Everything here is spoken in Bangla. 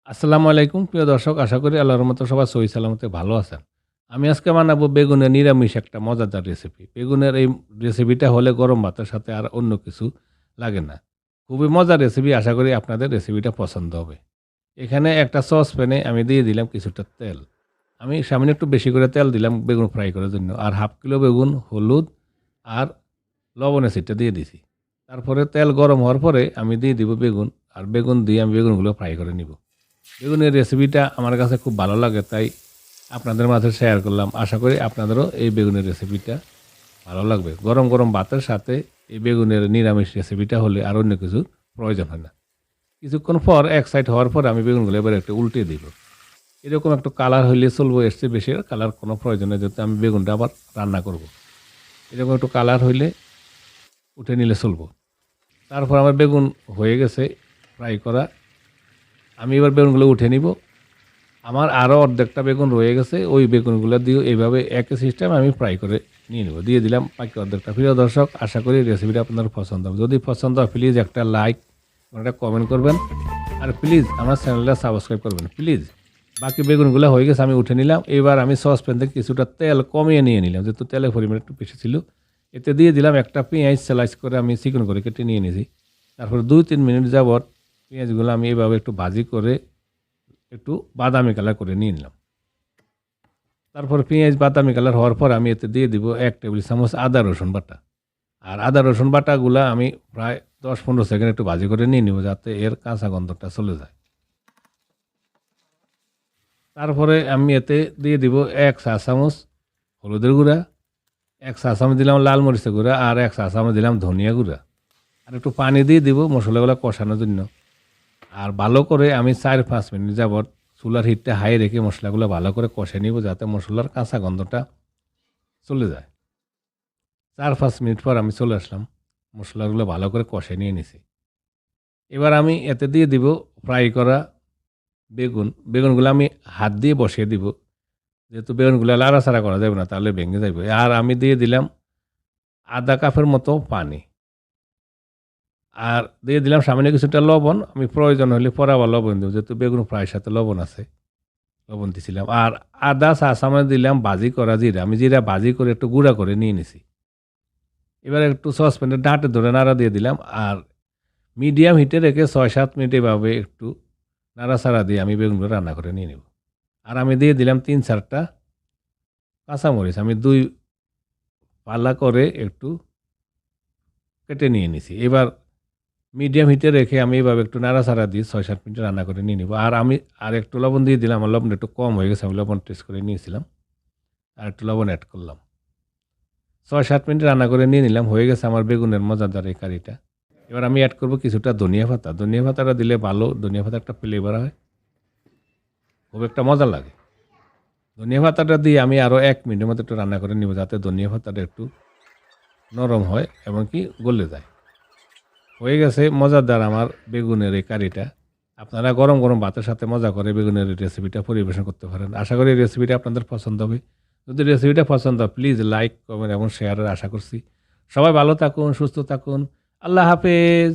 আসসালামু আলাইকুম প্রিয় দর্শক, আশা করি আল্লাহর রহমতে সবাই সহি সালামতে ভালো আছেন। আমি আজকে বানাবো বেগুনের নিরামিষ একটা মজাদার রেসিপি। বেগুনের এই রেসিপিটা হলে গরম ভাতের সাথে আর অন্য কিছু লাগে না। খুবই মজার রেসিপি, আশা করি আপনাদের রেসিপিটা পছন্দ হবে। এখানে একটা সসপ্যানে আমি দিয়ে দিলাম কিছুটা তেল। আমি সামান্য একটু বেশি করে তেল দিলাম বেগুন ফ্রাই করার জন্য। আর 1/2 কিলো বেগুন, হলুদ আর লবণের ছিটা দিয়ে দিছি। তারপরে তেল গরম হওয়ার পরে আমি দিয়ে দিব বেগুন। আর বেগুন দিয়ে আমি বেগুনগুলো ফ্রাই করে নিব। বেগুনের রেসিপিটা আমার কাছে খুব ভালো লাগে, তাই আপনাদের মাঝে শেয়ার করলাম। আশা করি আপনাদেরও এই বেগুনের রেসিপিটা ভালো লাগবে। গরম গরম ভাতের সাথে এই বেগুনের নিরামিষ রেসিপিটা হলে আর অন্য কিছু প্রয়োজন হয় না। কিছুক্ষণ পর এক সাইড হওয়ার পর আমি বেগুনগুলো এবার একটু উল্টে দিব। এরকম একটু কালার হইলে চলবো, এর চেয়ে বেশি কালার কোনো প্রয়োজন নেই, যেহেতু আমি বেগুনটা আবার রান্না করব। এরকম একটু কালার হইলে উঠে নিলে চলবো। তারপর আমার বেগুন হয়ে গেছে ফ্রাই করা। আমি এবার বেগুনগুলো উঠে নিব। আমার আরও অর্ধেকটা বেগুন রয়ে গেছে, ওই বেগুনগুলো দিয়েও এইভাবে একই সিস্টেম আমি ফ্রাই করে নিয়ে নেব। দিয়ে দিলাম বাকি অর্ধেকটা। প্রিয় দর্শক, আশা করি রেসিপিটা আপনার পছন্দ হবে। যদি পছন্দ হয় প্লিজ একটা লাইক, একটা কমেন্ট করবেন। আর প্লিজ আমার চ্যানেলটা সাবস্ক্রাইব করবেন প্লিজ। বাকি বেগুনগুলো হয়ে গেছে, আমি উঠে নিলাম। এবার আমি সসপ্যান থেকে কিছুটা তেল কমিয়ে নিয়ে নিলাম, যেহেতু তেলের পরিমাণ একটু বেশি ছিল। এতে দিয়ে দিলাম একটা পেঁয়াজ স্লাইস করে আমি চিকন করে কেটে নিয়ে নিয়েছি। তারপর 2-3 মিনিট যাবত পেঁয়াজগুলো আমি এইভাবে একটু ভাজি করে একটু বাদামি কালার করে নিয়ে নিলাম। তারপর পেঁয়াজ বাদামি কালার হওয়ার পর আমি এতে দিয়ে দিব 1 টেবিল চামচ আদা রসুন বাটা। আর আদা রসুন বাটাগুলা আমি প্রায় 10-15 সেকেন্ড একটু ভাজি করে নিয়ে নিব, যাতে এর কাঁচা গন্ধটা চলে যায়। তারপরে আমি এতে দিয়ে দিব 1 চা চামচ হলুদের গুঁড়া, 1 চা চামচ দিলাম লাল মরিচের গুঁড়া, আর 1 চা চামচ দিলাম ধনিয়া গুঁড়া। আর একটু পানি দিয়ে দিব মশলাগুলো কষানোর জন্য। আর ভালো করে আমি 4-5 মিনিট যাবত চুলার হিটটা হাই রেখে মশলাগুলো ভালো করে কষে নিব, যাতে মশলার কাঁচা গন্ধটা চলে যায়। 4-5 মিনিট পর আমি চলে আসলাম। মশলাগুলো ভালো করে কষে নিয়ে নিছি। এবার আমি এতে দিয়ে দিব ফ্রাই করা বেগুন। বেগুনগুলো আমি হাত দিয়ে বসিয়ে দিব, যেহেতু বেগুনগুলো লাড়াচাড়া করা যাবে না, তাহলে ভেঙে যাবে। আর আমি দিয়ে দিলাম আধা কাপের মতো পানি। আর দিয়ে দিলাম সামান্য কিছুটা লবণ। আমি প্রয়োজন হলে পরে আবার লবণ দেব, যেহেতু বেগুন ফ্রাইয়ের সাথে লবণ আছে। লবণ দিছিলাম। আর আদা চা চামচ দিলাম ভাজি করা জিরা। আমি জিরা ভাজি করে একটু গুঁড়া করে নিয়ে নিছি। এবার একটু সসপ্যানে ডাঁটে ধরে নাড়া দিয়ে দিলাম। আর মিডিয়াম হিটে রেখে 6-7 মিনিট এভাবে একটু নাড়াচাড়া দিয়ে আমি বেগুনগুলো রান্না করে নিয়ে নেব। আর আমি দিয়ে দিলাম 3-4টা কাঁচামরিচ। আমি 2 পাল্লা করে একটু কেটে নিয়ে নিছি। এবার মিডিয়াম হিটে রেখে আমি এভাবে একটু নাড়াচাড়া দিয়ে 6-7 মিনিট রান্না করে নিয়ে নিব। আর আমি একটু লবণ দিয়ে দিলাম। আমার লবণটা একটু কম হয়ে গেছে, আমি লবণ টেস্ট করে নিয়েছিলাম। আর একটু লবণ অ্যাড করলাম। 6-7 মিনিট রান্না করে নিয়ে নিলাম। হয়ে গেছে আমার বেগুনের মজাদার এই কারিটা। এবার আমি অ্যাড করব কিছুটা ধনিয়া পাতা। ধনিয়া পাতাটা দিলে ভালো, ধনিয়া পাতা একটা ফ্লেভার হয়, খুব একটা মজা লাগে। ধনিয়া পাতাটা দিয়ে আমি আরও 1 মিনিটের মতো একটু রান্না করে নিব, যাতে ধনিয়া পাতাটা একটু নরম হয় এবং কি গলে যায়। হয়ে গেছে মজাদার আমার বেগুনের এই কারিটা। আপনারা গরম গরম ভাতের সাথে মজা করে বেগুনের এই রেসিপিটা পরিবেশন করতে পারেন। আশা করি এই রেসিপিটা আপনাদের পছন্দ হবে। যদি রেসিপিটা পছন্দ হয় প্লিজ লাইক, কমেন্ট এবং শেয়ারের আশা করছি। সবাই ভালো থাকুন, সুস্থ থাকুন। আল্লাহ হাফেজ।